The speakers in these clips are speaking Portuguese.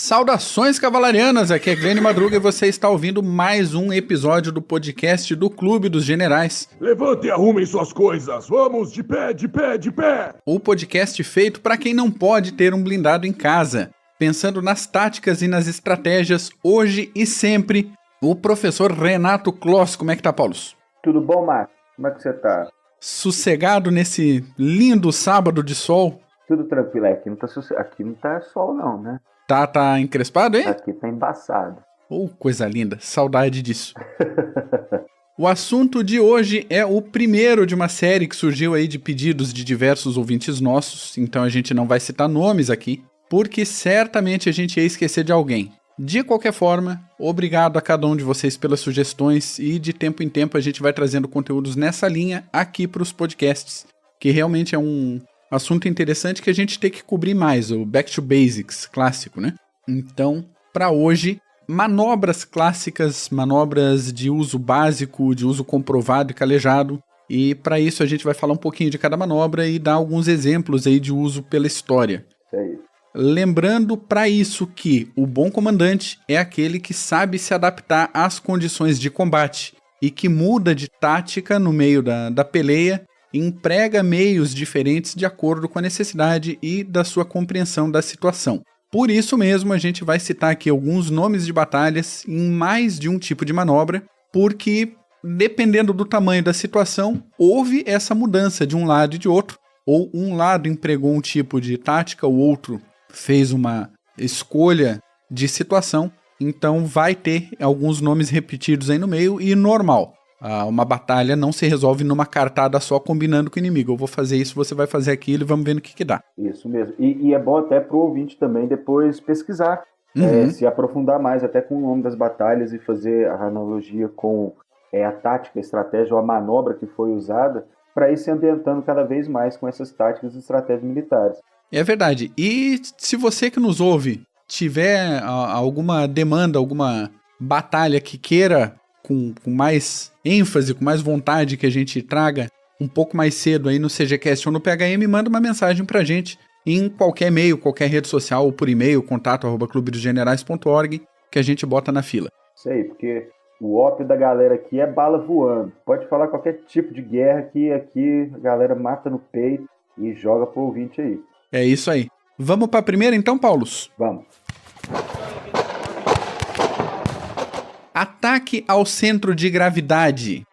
Saudações cavalarianas, aqui é Glenn Madruga e você está ouvindo mais um episódio do podcast do Clube dos Generais. Levante e arrumem suas coisas, vamos de pé, de pé, de pé! O podcast feito para quem não pode ter um blindado em casa. Pensando nas táticas e nas estratégias, hoje e sempre, o professor Renato Kloss. Como é que tá, Paulo? Tudo bom, Marcos? Como é que você tá? Sossegado nesse lindo sábado de sol? Tudo tranquilo, aqui não tá sol não, né? Tá encrespado, hein? Aqui tá embaçado. Oh, coisa linda, saudade disso. O assunto de hoje é o primeiro de uma série que surgiu aí de pedidos de diversos ouvintes nossos, então a gente não vai citar nomes aqui, porque certamente a gente ia esquecer de alguém. De qualquer forma, obrigado a cada um de vocês pelas sugestões e de tempo em tempo a gente vai trazendo conteúdos nessa linha aqui para os podcasts, que realmente é um assunto interessante que a gente tem que cobrir mais, o Back to Basics clássico, né? Então, para hoje, manobras clássicas, manobras de uso básico, de uso comprovado e calejado, e para isso a gente vai falar um pouquinho de cada manobra e dar alguns exemplos aí de uso pela história. Isso aí. Lembrando para isso que o bom comandante é aquele que sabe se adaptar às condições de combate e que muda de tática no meio da peleia e emprega meios diferentes de acordo com a necessidade e da sua compreensão da situação. Por isso mesmo a gente vai citar aqui alguns nomes de batalhas em mais de um tipo de manobra, porque dependendo do tamanho da situação, houve essa mudança de um lado e de outro, ou um lado empregou um tipo de tática, o outro fez uma escolha de situação, então vai ter alguns nomes repetidos aí no meio e normal. Uma batalha não se resolve numa cartada só combinando com o inimigo. Eu vou fazer isso, você vai fazer aquilo e vamos ver no que dá. Isso mesmo. E é bom até pro ouvinte também depois pesquisar, se aprofundar mais até com o nome das batalhas e fazer a analogia com a tática, a estratégia ou a manobra que foi usada para ir se ambientando cada vez mais com essas táticas e estratégias militares. É verdade. E se você que nos ouve tiver alguma demanda, alguma batalha que queira com mais ênfase, com mais vontade que a gente traga um pouco mais cedo aí no CGCast ou no PHM, manda uma mensagem pra gente em qualquer e-mail, qualquer rede social ou por e-mail, contato@clubedosgenerais.org, que a gente bota na fila. Isso aí, porque o ópio da galera aqui é bala voando. Pode falar qualquer tipo de guerra que aqui a galera mata no peito e joga pro ouvinte aí. É isso aí. Vamos pra primeira então, Paulos? Vamos. Ataque ao centro de gravidade.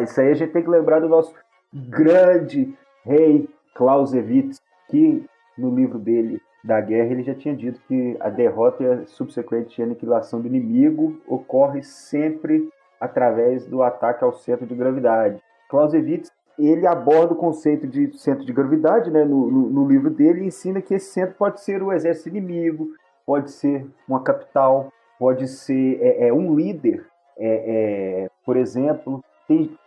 Isso aí a gente tem que lembrar do nosso grande rei Clausewitz, que no livro dele da guerra ele já tinha dito que a derrota e a subsequente aniquilação do inimigo ocorre sempre através do ataque ao centro de gravidade. Clausewitz, ele aborda o conceito de centro de gravidade, né, no livro dele, e ensina que esse centro pode ser o exército inimigo, pode ser uma capital, pode ser um líder, por exemplo.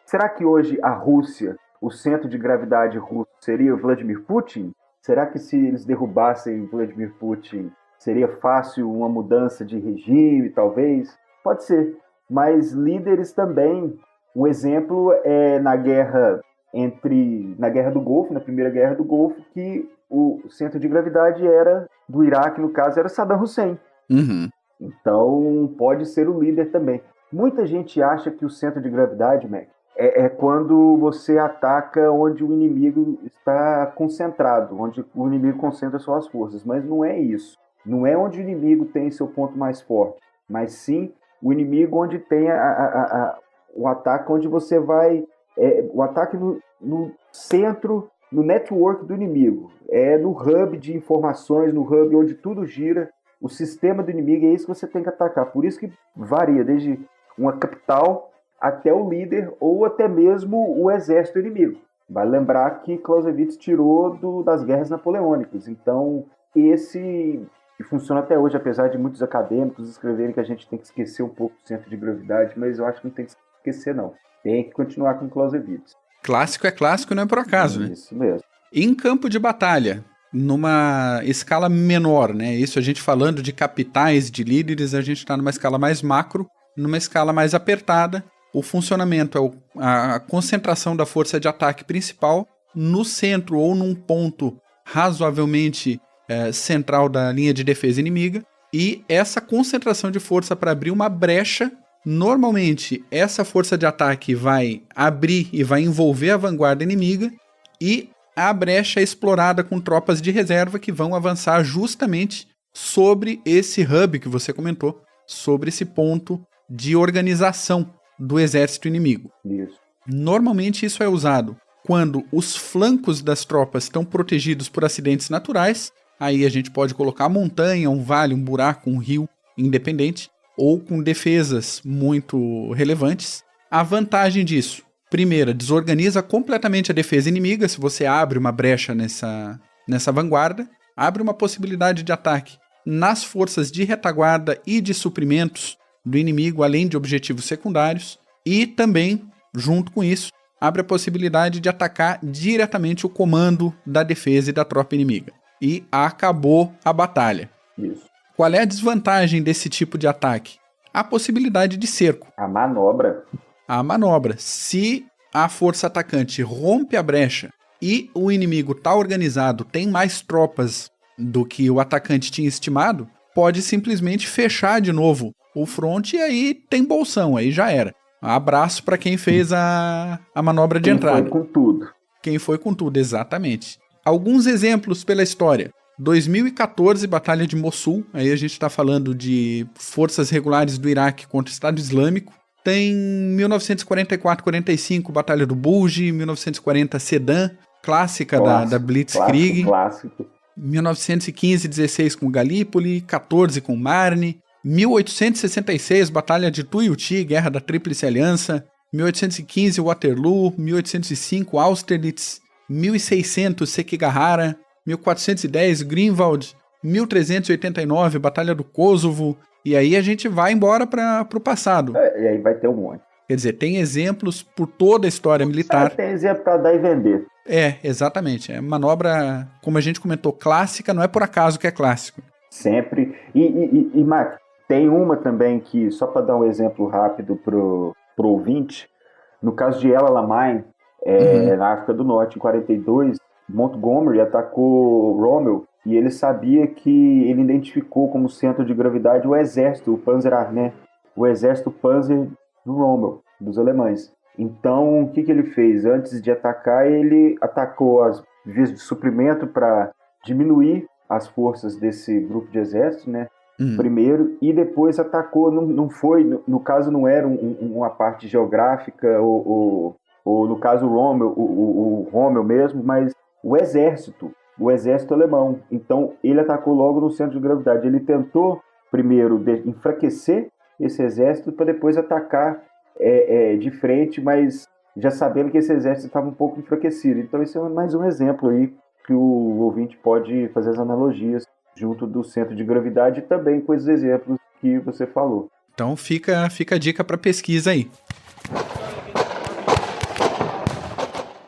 Será que hoje a Rússia, o centro de gravidade russo, seria Vladimir Putin? Será que se eles derrubassem Vladimir Putin, seria fácil uma mudança de regime, talvez? Pode ser, mas líderes também. Um exemplo é na guerra do Golfo, na Primeira Guerra do Golfo, que o centro de gravidade do Iraque, no caso, era Saddam Hussein. Uhum. Então, pode ser o líder também. Muita gente acha que o centro de gravidade, Mac, é quando você ataca onde o inimigo está concentrado, onde o inimigo concentra suas forças, mas não é isso. Não é onde o inimigo tem seu ponto mais forte, mas sim o inimigo onde tem o ataque, onde você vai... o ataque no centro, no network do inimigo. É no hub de informações, no hub onde tudo gira. O sistema do inimigo é isso que você tem que atacar. Por isso que varia desde uma capital até o líder ou até mesmo o exército inimigo. Vale lembrar que Clausewitz tirou das guerras napoleônicas. Então, esse funciona até hoje, apesar de muitos acadêmicos escreverem que a gente tem que esquecer um pouco do centro de gravidade, mas eu acho que não tem que esquecer, não. Tem que continuar com Clausewitz. Clássico é clássico, não é por acaso, né? Isso mesmo. Em campo de batalha, numa escala menor, né? Isso a gente falando de capitais, de líderes, a gente está numa escala mais macro, numa escala mais apertada. O funcionamento é a concentração da força de ataque principal no centro ou num ponto razoavelmente central da linha de defesa inimiga E essa concentração de força para abrir uma brecha, normalmente essa força de ataque vai abrir e vai envolver a vanguarda inimiga, e a brecha é explorada com tropas de reserva que vão avançar justamente sobre esse hub que você comentou, sobre esse ponto de organização do exército inimigo. Isso. Normalmente isso é usado quando os flancos das tropas estão protegidos por acidentes naturais. Aí a gente pode colocar montanha, um vale, um buraco, um rio independente, ou com defesas muito relevantes. A vantagem disso, primeira, desorganiza completamente a defesa inimiga. Se você abre uma brecha nessa vanguarda, abre uma possibilidade de ataque nas forças de retaguarda e de suprimentos do inimigo, além de objetivos secundários, e também, junto com isso, abre a possibilidade de atacar diretamente o comando da defesa e da tropa inimiga. E acabou a batalha. Isso. Qual é a desvantagem desse tipo de ataque? A possibilidade de cerco. A manobra. A manobra. Se a força atacante rompe a brecha e o inimigo está organizado, tem mais tropas do que o atacante tinha estimado, pode simplesmente fechar de novo o front e aí tem bolsão, aí já era. Abraço para quem fez a manobra de entrada. Quem foi com tudo. Quem foi com tudo, exatamente. Alguns exemplos pela história. 2014, Batalha de Mossul. Aí a gente está falando de forças regulares do Iraque contra o Estado Islâmico. Tem 1944-45, Batalha do Bulge. 1940, Sedan, clássica da Blitzkrieg. Clássico. 1915-16 com Galípoli. 14 com Marne. 1866, Batalha de Tuiuti, Guerra da Tríplice Aliança. 1815, Waterloo. 1805, Austerlitz. 1600, Sekigahara. 1410, Greenwald. 1389, Batalha do Kosovo. E aí a gente vai embora para o passado. E aí vai ter um monte. Quer dizer, tem exemplos por toda a história militar. Tem exemplo para dar e vender. É, exatamente. É manobra, como a gente comentou, clássica, não é por acaso que é clássico. Sempre. E Mark, tem uma também que, só para dar um exemplo rápido pro ouvinte, no caso de El Alamein, na África do Norte, em 42, Montgomery atacou Rommel e ele sabia que ele identificou como centro de gravidade o exército, o Panzerarmee, o exército Panzer do Rommel, dos alemães. Então, o que ele fez? Antes de atacar, ele atacou as vias de suprimento para diminuir as forças desse grupo de exército, né? Primeiro, e depois atacou, não foi, no caso não era uma parte geográfica, ou no caso o Rommel mesmo, mas o exército alemão. Então ele atacou logo no centro de gravidade. Ele tentou primeiro enfraquecer esse exército para depois atacar de frente, mas já sabendo que esse exército estava um pouco enfraquecido. Então esse é mais um exemplo aí que o ouvinte pode fazer as analogias junto do centro de gravidade e também com esses exemplos que você falou. Então fica a dica para pesquisa aí.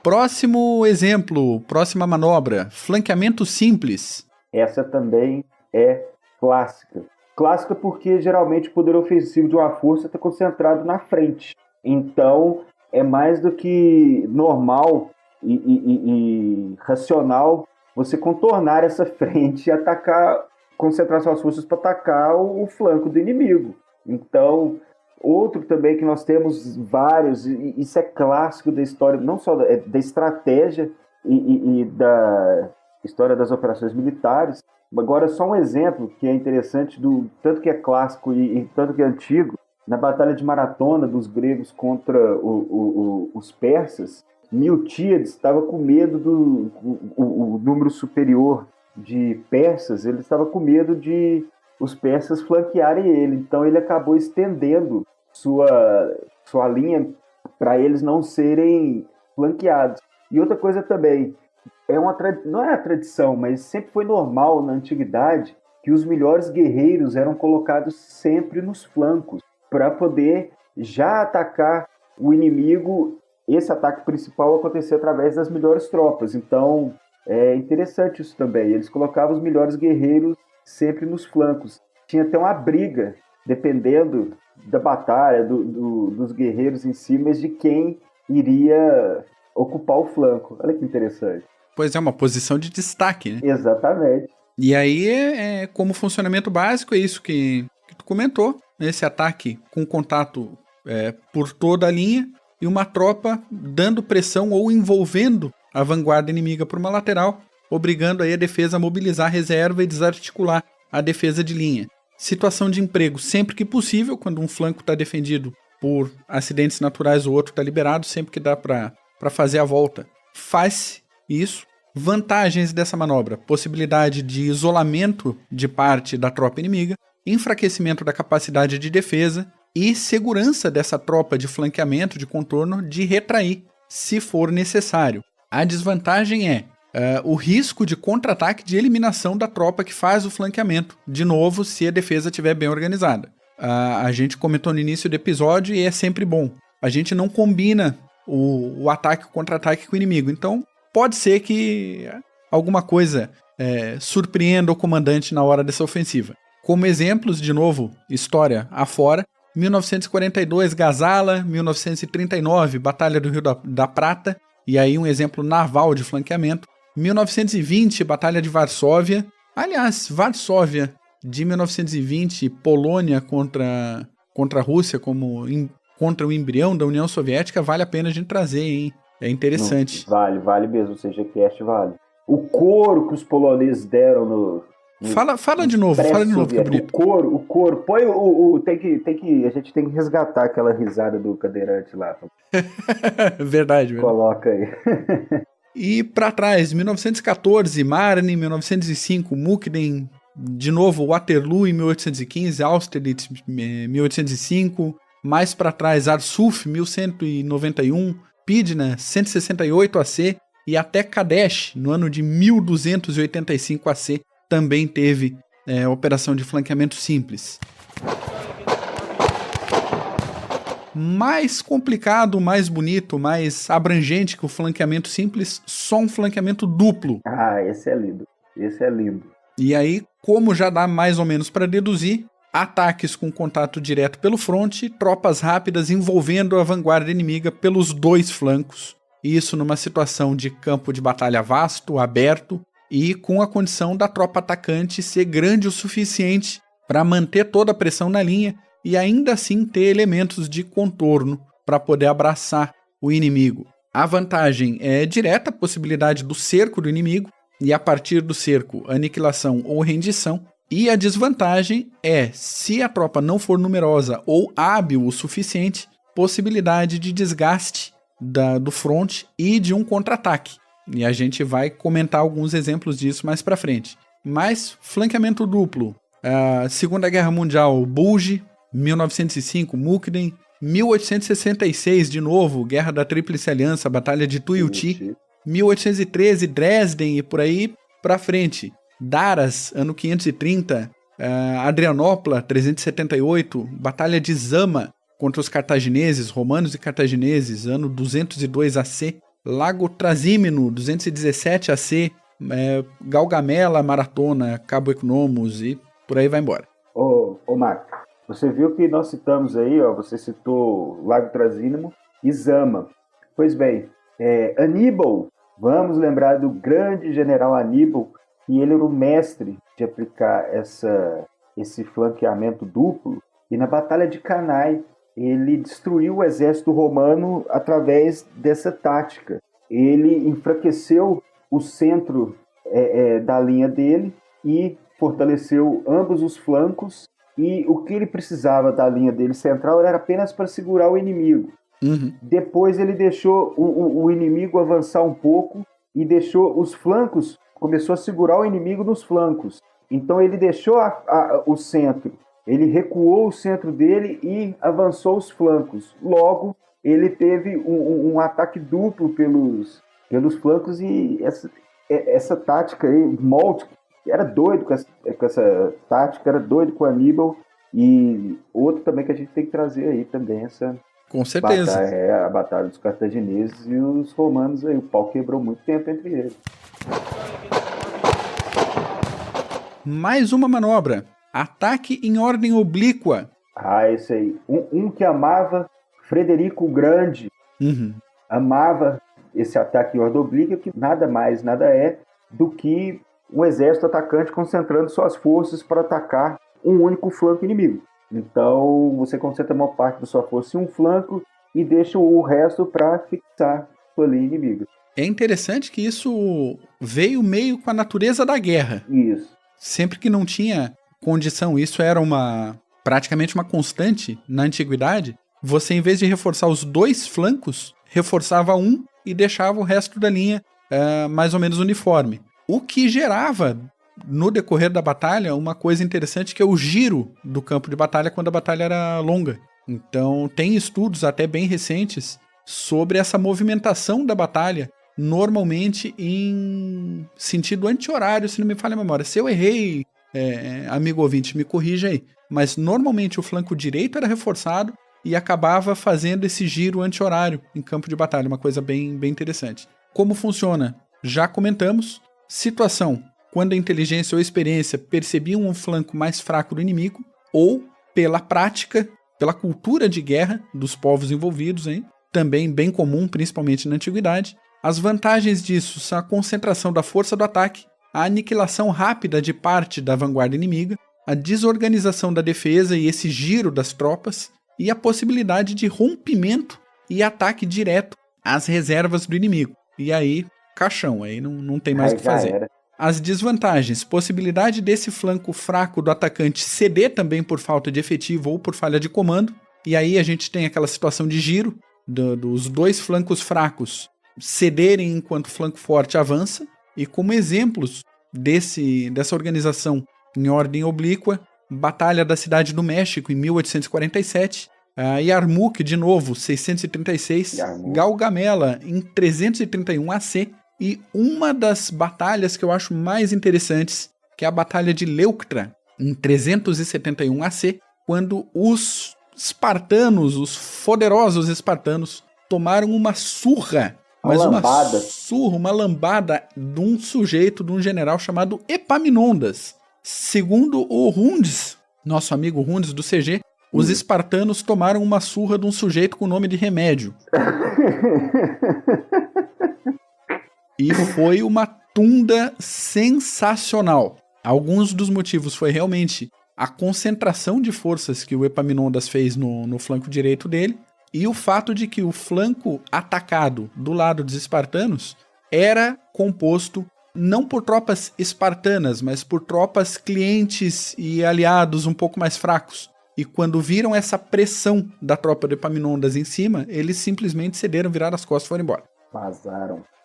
Próximo exemplo, próxima manobra, flanqueamento simples. Essa também é clássica. Clássica porque geralmente o poder ofensivo de uma força está concentrado na frente. Então é mais do que normal e racional você contornar essa frente e atacar, concentrar suas forças para atacar o flanco do inimigo. Então, outro também que nós temos vários, e isso é clássico da história, não só da estratégia e da história das operações militares. Agora, só um exemplo que é interessante, do tanto que é clássico e tanto que é antigo, na Batalha de Maratona dos gregos contra os persas, Miltíades estava com medo o número superior de persas, ele estava com medo de os persas flanquearem ele, então ele acabou estendendo sua linha para eles não serem flanqueados. E outra coisa também, não é a tradição, mas sempre foi normal na antiguidade que os melhores guerreiros eram colocados sempre nos flancos para poder já atacar o inimigo. Esse ataque principal acontecia através das melhores tropas. Então, é interessante isso também. Eles colocavam os melhores guerreiros sempre nos flancos. Tinha até uma briga, dependendo da batalha, dos guerreiros em si, mas de quem iria ocupar o flanco. Olha que interessante. Pois é, uma posição de destaque, né? Exatamente. E aí, como funcionamento básico, é isso que tu comentou, esse ataque com contato por toda a linha e uma tropa dando pressão ou envolvendo a vanguarda inimiga por uma lateral, obrigando aí a defesa a mobilizar a reserva e desarticular a defesa de linha. Situação de emprego sempre que possível, quando um flanco está defendido por acidentes naturais, o outro está liberado, sempre que dá para fazer a volta, faz isso. Vantagens dessa manobra: possibilidade de isolamento de parte da tropa inimiga, enfraquecimento da capacidade de defesa e segurança dessa tropa de flanqueamento, de contorno, de retrair, se for necessário. A desvantagem é o risco de contra-ataque, de eliminação da tropa que faz o flanqueamento, de novo, se a defesa estiver bem organizada. A gente comentou no início do episódio e é sempre bom. A gente não combina o ataque e o contra-ataque com o inimigo, então pode ser que alguma coisa surpreenda o comandante na hora dessa ofensiva. Como exemplos, de novo, história afora: 1942, Gazala; 1939, Batalha do Rio da Prata, e aí um exemplo naval de flanqueamento; 1920, Batalha de Varsóvia. Aliás, Varsóvia de 1920, Polônia contra a Rússia, contra o embrião da União Soviética, vale a pena a gente trazer, hein? É interessante. Não, vale mesmo, o CGCast vale. O couro que os poloneses deram no Fala de novo, que é bonito. O couro. Põe a gente tem que resgatar aquela risada do cadeirante lá. Verdade. Coloca aí. E para trás, 1914, Marne; 1905, Mukden; de novo, Waterloo em 1815, Austerlitz 1805, mais para trás, Arsuf 1191, Pydna 168 AC e até Kadesh no ano de 1285 AC também teve operação de flanqueamento simples. Mais complicado, mais bonito, mais abrangente que o flanqueamento simples, só um flanqueamento duplo. Ah, esse é lindo. E aí, como já dá mais ou menos para deduzir, ataques com contato direto pelo fronte, tropas rápidas envolvendo a vanguarda inimiga pelos dois flancos. Isso numa situação de campo de batalha vasto, aberto, e com a condição da tropa atacante ser grande o suficiente para manter toda a pressão na linha e ainda assim ter elementos de contorno para poder abraçar o inimigo. A vantagem é direta, a possibilidade do cerco do inimigo, e a partir do cerco, aniquilação ou rendição. E a desvantagem é, se a tropa não for numerosa ou hábil o suficiente, possibilidade de desgaste do front e de um contra-ataque. E a gente vai comentar alguns exemplos disso mais para frente. Mas, flanqueamento duplo, Segunda Guerra Mundial, Bulge; 1905, Mukden; 1866, de novo, Guerra da Tríplice Aliança, Batalha de Tuiuti; 1813, Dresden e por aí pra frente. Daras, ano 530, Adrianópla, 378, Batalha de Zama contra os cartagineses, romanos e cartagineses, ano 202 AC, Lago Trasímeno, 217 AC, Gaugamela, Maratona, Cabo Economos e por aí vai embora. Ô Marco, você viu que nós citamos aí, você citou Lago Trasímeno e Zama. Pois bem, Aníbal, vamos lembrar do grande general Aníbal, e ele era o mestre de aplicar esse flanqueamento duplo, e na Batalha de Cannae ele destruiu o exército romano através dessa tática. Ele enfraqueceu o centro da linha dele e fortaleceu ambos os flancos, e o que ele precisava da linha dele central era apenas para segurar o inimigo. Uhum. Depois ele deixou o inimigo avançar um pouco e deixou os flancos, começou a segurar o inimigo nos flancos. Então ele deixou o centro, ele recuou o centro dele e avançou os flancos. Logo, ele teve um ataque duplo pelos flancos, e essa tática aí, Molt era doido com essa tática, era doido com Aníbal. E outro também que a gente tem que trazer aí também, essa... Com certeza. A batalha dos cartagineses e os romanos aí. O pau quebrou muito tempo entre eles. Mais uma manobra. Ataque em ordem oblíqua. Esse aí. Um que amava Frederico o Grande. Uhum. Amava esse ataque em ordem oblíqua, que nada mais, nada é do que um exército atacante concentrando suas forças para atacar um único flanco inimigo. Então, você concentra a maior parte da sua força em um flanco e deixa o resto para fixar sua linha inimiga. É interessante que isso veio meio com a natureza da guerra. Isso. Sempre que não tinha condição, isso era praticamente uma constante na antiguidade, você, em vez de reforçar os 2 flancos, reforçava um e deixava o resto da linha mais ou menos uniforme. O que gerava, no decorrer da batalha, uma coisa interessante, que é o giro do campo de batalha quando a batalha era longa. Então, tem estudos até bem recentes sobre essa movimentação da batalha, normalmente em sentido anti-horário, se não me falha a memória. Se eu errei, amigo ouvinte, me corrija aí. Mas, normalmente, o flanco direito era reforçado e acabava fazendo esse giro anti-horário em campo de batalha, uma coisa bem, bem interessante. Como funciona? Já comentamos. Situação: quando a inteligência ou a experiência percebiam um flanco mais fraco do inimigo, ou pela prática, pela cultura de guerra dos povos envolvidos, hein? Também bem comum, principalmente na antiguidade. As vantagens disso são a concentração da força do ataque, a aniquilação rápida de parte da vanguarda inimiga, a desorganização da defesa e esse giro das tropas, e a possibilidade de rompimento e ataque direto às reservas do inimigo. E aí, caixão, aí não tem mais o que fazer. Era. As desvantagens: possibilidade desse flanco fraco do atacante ceder também por falta de efetivo ou por falha de comando. E aí a gente tem aquela situação de giro, dos 2 flancos fracos cederem enquanto o flanco forte avança. E como exemplos dessa organização em ordem oblíqua, Batalha da Cidade do México, em 1847, Yarmouk, de novo, 636, Gaugamela, em 331 AC, e uma das batalhas que eu acho mais interessantes, que é a Batalha de Leuctra, em 371 AC, quando os espartanos, os poderosos espartanos, tomaram uma surra, uma lambada de um sujeito, de um general chamado Epaminondas. Segundo o Rundes, nosso amigo Rundes do CG, os espartanos tomaram uma surra de um sujeito com nome de remédio. E foi uma tunda sensacional. Alguns dos motivos foi realmente a concentração de forças que o Epaminondas fez no flanco direito dele, e o fato de que o flanco atacado do lado dos espartanos era composto não por tropas espartanas, mas por tropas clientes e aliados um pouco mais fracos. E quando viram essa pressão da tropa de Epaminondas em cima, eles simplesmente cederam, viraram as costas e foram embora.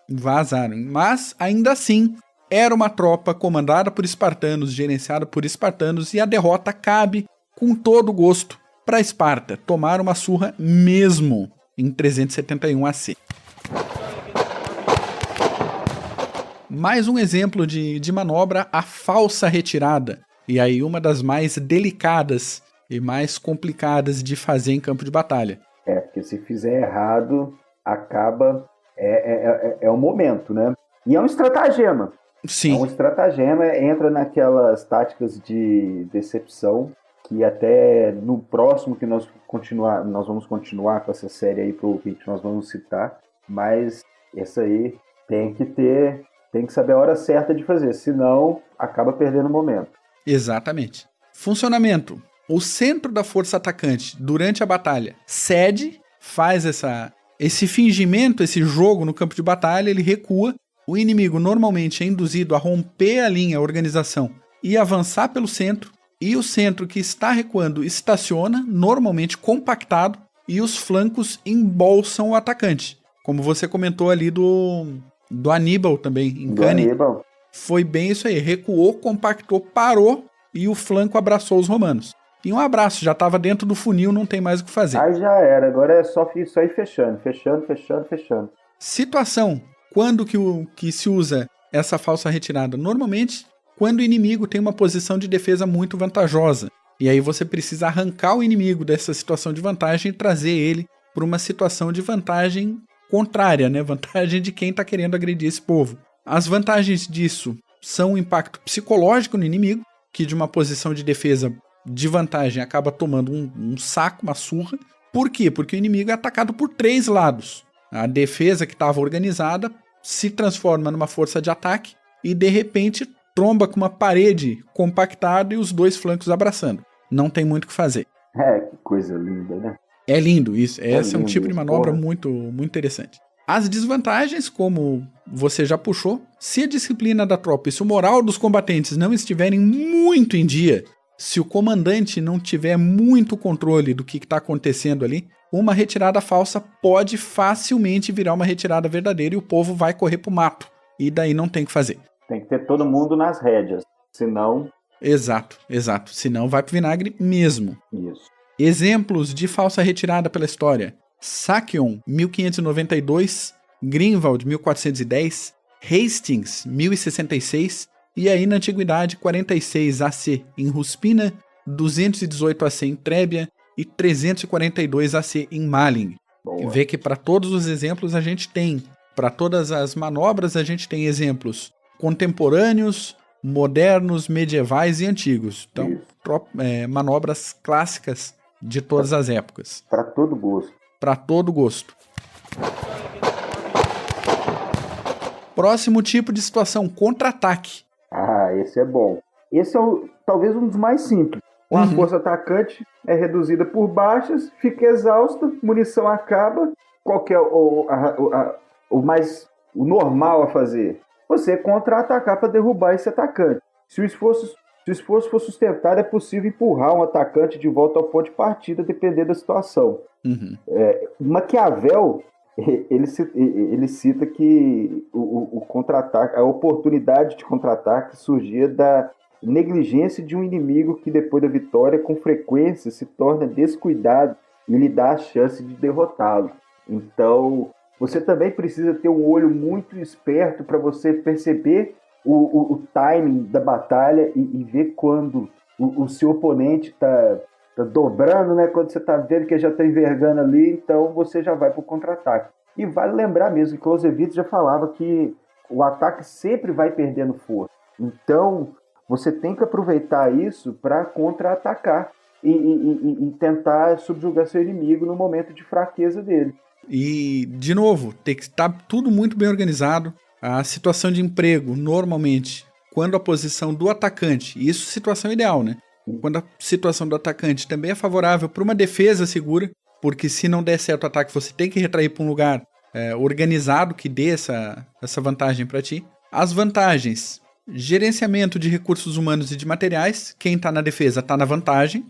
Vazaram. Mas, ainda assim, era uma tropa comandada por espartanos, gerenciada por espartanos, e a derrota cabe com todo gosto para Esparta. Tomaram uma surra mesmo em 371 AC. Mais um exemplo de manobra, a falsa retirada. E aí uma das mais delicadas e mais complicadas de fazer em campo de batalha. Porque se fizer errado, acaba... É um momento, né? E é um estratagema. Sim. É um estratagema, entra naquelas táticas de decepção, que até no próximo que nós vamos continuar com essa série aí pro que nós vamos citar, mas essa aí tem que saber a hora certa de fazer, senão acaba perdendo o momento. Exatamente. Funcionamento: o centro da força atacante durante a batalha cede, faz esse fingimento, esse jogo no campo de batalha, ele recua. O inimigo normalmente é induzido a romper a linha, a organização, e avançar pelo centro, e o centro que está recuando estaciona, normalmente compactado, e os flancos embolsam o atacante. Como você comentou ali do Aníbal também, em Cane. Foi bem isso aí, recuou, compactou, parou, e o flanco abraçou os romanos. E um abraço, já estava dentro do funil, não tem mais o que fazer. Aí já era, agora é só ir fechando. Situação: quando que se usa essa falsa retirada? Normalmente, quando o inimigo tem uma posição de defesa muito vantajosa. E aí você precisa arrancar o inimigo dessa situação de vantagem e trazer ele para uma situação de vantagem contrária, né? Vantagem de quem está querendo agredir esse povo. As vantagens disso são o impacto psicológico no inimigo, que de uma posição de defesa de vantagem acaba tomando um saco, uma surra. Por quê? Porque o inimigo é atacado por 3 lados. A defesa que estava organizada se transforma numa força de ataque e, de repente, tromba com uma parede compactada e os dois flancos abraçando. Não tem muito o que fazer. Que coisa linda, né? É lindo isso. Esse é um lindo tipo de isso, manobra porra. muito, muito interessante. As desvantagens, como você já puxou, se a disciplina da tropa e se o moral dos combatentes não estiverem muito em dia, se o comandante não tiver muito controle do que está acontecendo ali, uma retirada falsa pode facilmente virar uma retirada verdadeira e o povo vai correr pro mato. E daí não tem o que fazer. Tem que ter todo mundo nas rédeas, senão... Exato. Senão vai pro vinagre mesmo. Isso. Exemplos de falsa retirada pela história. Sakion, 1592, Greenwald, 1410, Hastings, 1066, e aí na Antiguidade, 46 AC em Ruspina, 218 AC em Trébia e 342 AC em Malin. Boa. Vê que para todos os exemplos a gente tem, para todas as manobras a gente tem exemplos contemporâneos, modernos, medievais e antigos. Então, manobras clássicas de todas as épocas. Para todo gosto. Para todo gosto. Próximo tipo de situação, contra-ataque. Esse é bom. Esse é talvez um dos mais simples. Uma força atacante é reduzida por baixas, fica exausta, munição acaba. Qual que é o normal a fazer? Você contra-atacar para derrubar esse atacante. Se o esforço for sustentado, é possível empurrar um atacante de volta ao ponto de partida, dependendo da situação. Maquiavel, ele cita que o contra-ataque, a oportunidade de contra-ataque surgia da negligência de um inimigo que, depois da vitória, com frequência se torna descuidado e lhe dá a chance de derrotá-lo. Então, você também precisa ter um olho muito esperto para você perceber o timing da batalha e ver quando o seu oponente está dobrando, né? Quando você está vendo que ele já está envergando ali, então você já vai para o contra-ataque. E vale lembrar mesmo que Clausewitz já falava que o ataque sempre vai perdendo força. Então, você tem que aproveitar isso para contra-atacar e tentar subjugar seu inimigo no momento de fraqueza dele. E, de novo, tem que estar tudo muito bem organizado. A situação de emprego, normalmente, quando a posição do atacante, isso é situação ideal, né? Quando a situação do atacante também é favorável para uma defesa segura, porque se não der certo o ataque, você tem que retrair para um lugar organizado que dê essa vantagem para ti. As vantagens: gerenciamento de recursos humanos e de materiais, quem está na defesa está na vantagem,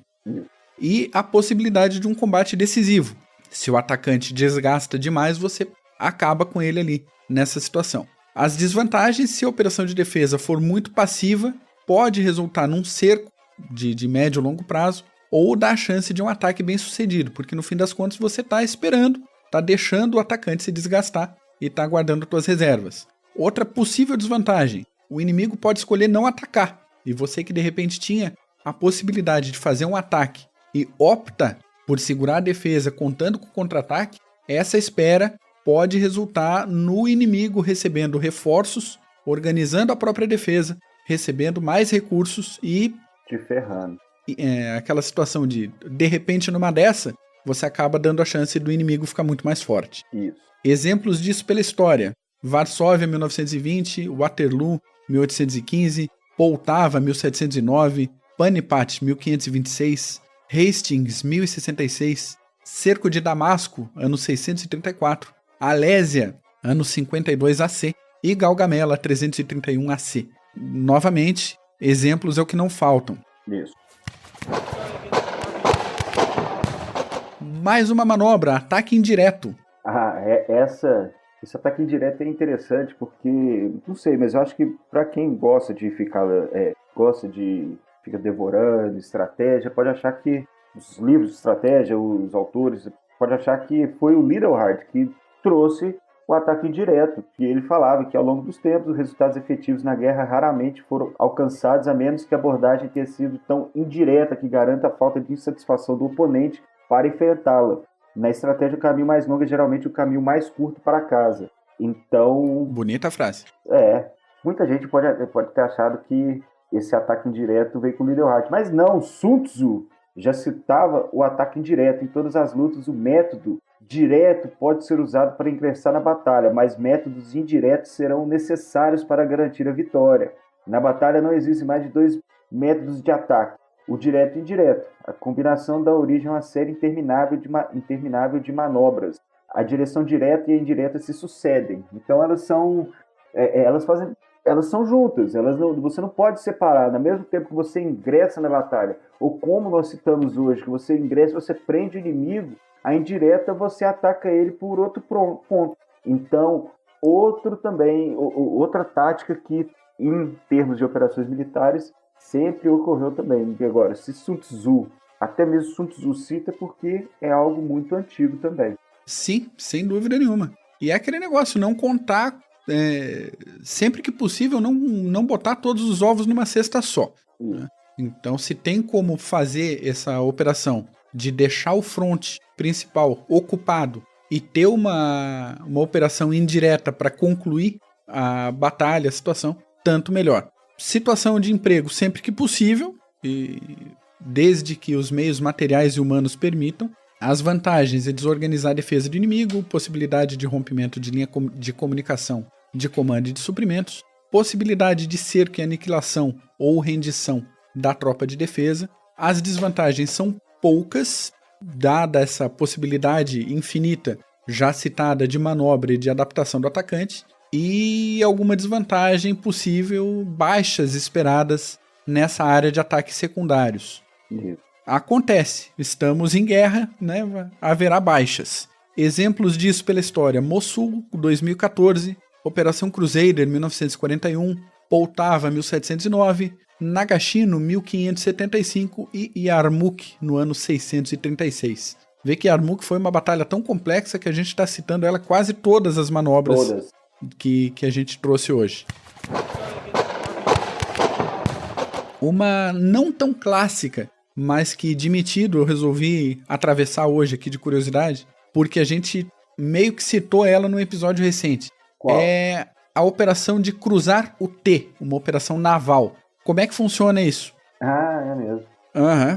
e a possibilidade de um combate decisivo. Se o atacante desgasta demais, você acaba com ele ali nessa situação. As desvantagens: se a operação de defesa for muito passiva, pode resultar num cerco de médio e longo prazo, ou dar a chance de um ataque bem sucedido, porque no fim das contas você está esperando, está deixando o atacante se desgastar e está guardando suas reservas. Outra possível desvantagem: o inimigo pode escolher não atacar, e você que de repente tinha a possibilidade de fazer um ataque e opta por segurar a defesa contando com o contra-ataque, essa espera pode resultar no inimigo recebendo reforços, organizando a própria defesa, recebendo mais recursos e te ferrando. Aquela situação de repente, numa dessa, você acaba dando a chance do inimigo ficar muito mais forte. Isso. Exemplos disso pela história: Varsóvia, 1920, Waterloo, 1815, Poltava, 1709, Panipat, 1526, Hastings, 1066, Cerco de Damasco, ano 634, Alésia, ano 52 AC, e Gaugamela, 331 AC. Novamente, exemplos é o que não faltam. Isso. Mais uma manobra, ataque indireto. Esse ataque indireto é interessante porque, não sei, mas eu acho que para quem gosta de ficar devorando estratégia, pode achar que os livros de estratégia, os autores, pode achar que foi o Liddell que trouxe o ataque indireto, que ele falava que ao longo dos tempos os resultados efetivos na guerra raramente foram alcançados, a menos que a abordagem tenha sido tão indireta que garanta a falta de insatisfação do oponente para enfrentá-la. Na estratégia, o caminho mais longo é geralmente o caminho mais curto para casa. Então... Bonita frase. Muita gente pode ter achado que esse ataque indireto veio com o Liddell, mas não, Sun Tzu já citava o ataque indireto. Em todas as lutas, o método direto pode ser usado para ingressar na batalha, mas métodos indiretos serão necessários para garantir a vitória. Na batalha não existem mais de 2 métodos de ataque: o direto e indireto. A combinação dá origem a uma série interminável de manobras. A direção direta e a indireta se sucedem. Então elas são juntas. Você não pode separar. No mesmo tempo que você ingressa na batalha, ou como nós citamos hoje, que você ingressa, você prende o inimigo, a indireta você ataca ele por outro ponto. Então, outra tática que, em termos de operações militares, sempre ocorreu também. E agora, se Sun Tzu, até mesmo Sun Tzu cita, porque é algo muito antigo também. Sim, sem dúvida nenhuma. E é aquele negócio, não contar, sempre que possível, não botar todos os ovos numa cesta só. Né? Então, se tem como fazer essa operação de deixar o fronte principal ocupado e ter uma operação indireta para concluir a batalha, a situação, tanto melhor. Situação de emprego sempre que possível, e desde que os meios materiais e humanos permitam. As vantagens é desorganizar a defesa do inimigo, possibilidade de rompimento de linha de comunicação de comando e de suprimentos, possibilidade de cerco e aniquilação ou rendição da tropa de defesa. As desvantagens são poucas, dada essa possibilidade infinita já citada de manobra e de adaptação do atacante, e alguma desvantagem possível, baixas esperadas nessa área de ataques secundários. Acontece, estamos em guerra, né? Haverá baixas. Exemplos disso pela história: Mossul, 2014, Operação Crusader, 1941, Poltava, 1709, Nagashino, 1575 e Yarmouk, no ano 636. Vê que Yarmouk foi uma batalha tão complexa que a gente está citando ela quase todas as manobras que a gente trouxe hoje. Uma não tão clássica, mas que, admitido, eu resolvi atravessar hoje aqui de curiosidade, porque a gente meio que citou ela no episódio recente. Qual? É a operação de cruzar o T, uma operação naval. Como é que funciona isso? Ah, é mesmo.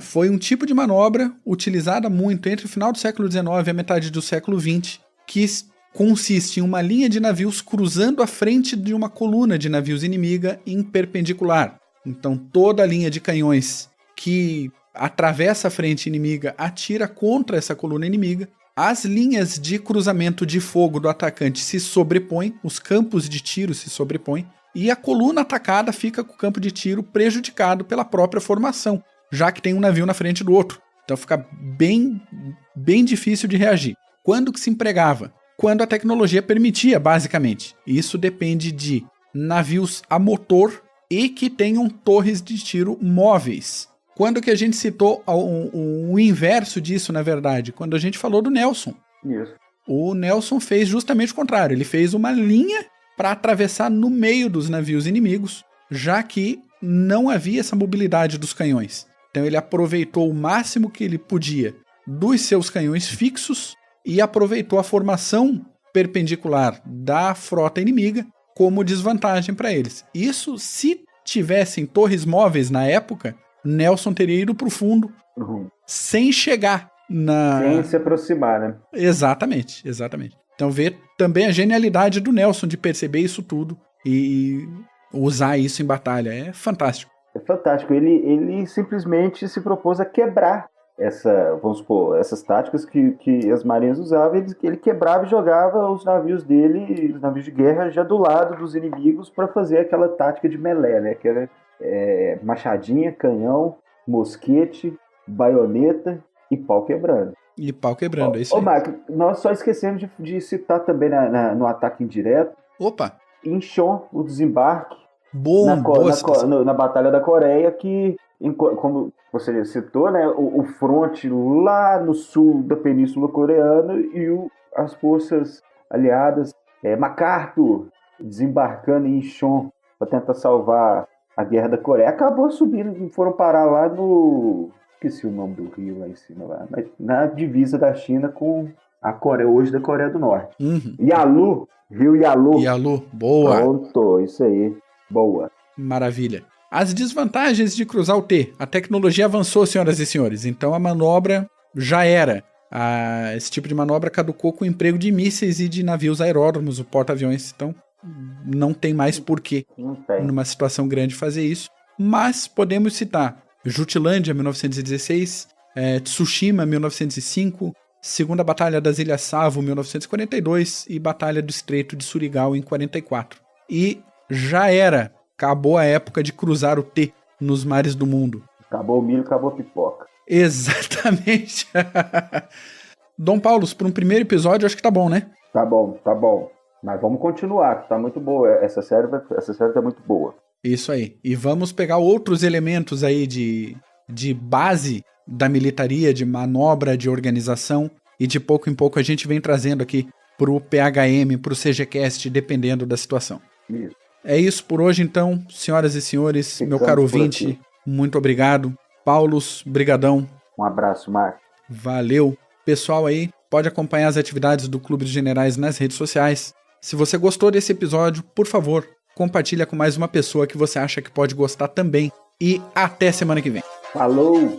Foi um tipo de manobra utilizada muito entre o final do século XIX e a metade do século XX, que consiste em uma linha de navios cruzando a frente de uma coluna de navios inimiga em perpendicular. Então toda a linha de canhões que atravessa a frente inimiga atira contra essa coluna inimiga. As linhas de cruzamento de fogo do atacante se sobrepõem, os campos de tiro se sobrepõem, e a coluna atacada fica com o campo de tiro prejudicado pela própria formação, já que tem um navio na frente do outro. Então fica bem difícil de reagir. Quando que se empregava? Quando a tecnologia permitia, basicamente. Isso depende de navios a motor e que tenham torres de tiro móveis. Quando que a gente citou o inverso disso, na verdade? Quando a gente falou do Nelson. Isso. O Nelson fez justamente o contrário. Ele fez uma linha para atravessar no meio dos navios inimigos, já que não havia essa mobilidade dos canhões. Então ele aproveitou o máximo que ele podia dos seus canhões fixos e aproveitou a formação perpendicular da frota inimiga como desvantagem para eles. Isso, se tivessem torres móveis na época, Nelson teria ido para o fundo sem chegar na... Sem se aproximar, né? Exatamente. Então vê também a genialidade do Nelson de perceber isso tudo e usar isso em batalha. É fantástico. É fantástico. Ele simplesmente se propôs a quebrar essas táticas que as marinhas usavam. Ele quebrava e jogava os navios dele, os navios de guerra, já do lado dos inimigos para fazer aquela tática de melé, né? Que era machadinha, canhão, mosquete, baioneta e pau quebrando. É isso aí. Ô, Marco, nós só esquecemos de citar também no ataque indireto. Opa! Inchon, o desembarque. Na Batalha da Coreia, que, como você citou, né, o fronte lá no sul da Península Coreana e as forças aliadas, MacArthur, desembarcando em Inchon para tentar salvar a Guerra da Coreia. Acabou subindo, foram parar lá no... Esqueci o nome do rio lá em cima, lá, mas na divisa da China com a Coreia, hoje da Coreia do Norte. Yalu, Rio Yalu. Yalu, boa. Pronto, isso aí. Boa. Maravilha. As desvantagens de cruzar o T. A tecnologia avançou, senhoras e senhores. Então a manobra já era. Esse tipo de manobra caducou com o emprego de mísseis e de navios aeródromos, o porta-aviões. Então não tem mais porquê, Não tem. numa situação grande, fazer isso. Mas podemos citar Jutilândia, 1916, Tsushima, 1905, Segunda Batalha das Ilhas Savo, 1942 e Batalha do Estreito de Surigao, em 44. E já era. Acabou a época de cruzar o T nos mares do mundo. Acabou o milho, acabou a pipoca. Exatamente. Dom Paulo, para um primeiro episódio, acho que tá bom, né? Tá bom. Mas vamos continuar, que tá muito boa. Essa série tá muito boa. Isso aí. E vamos pegar outros elementos aí de base da militaria, de manobra, de organização, e de pouco em pouco a gente vem trazendo aqui pro PHM, pro CGCast, dependendo da situação. Isso. É isso por hoje, então, senhoras e senhores, meu caro ouvinte, muito obrigado. Paulos, brigadão. Um abraço, Marcos. Valeu. Pessoal aí, pode acompanhar as atividades do Clube de Generais nas redes sociais. Se você gostou desse episódio, por favor, compartilha com mais uma pessoa que você acha que pode gostar também. E até semana que vem. Falou!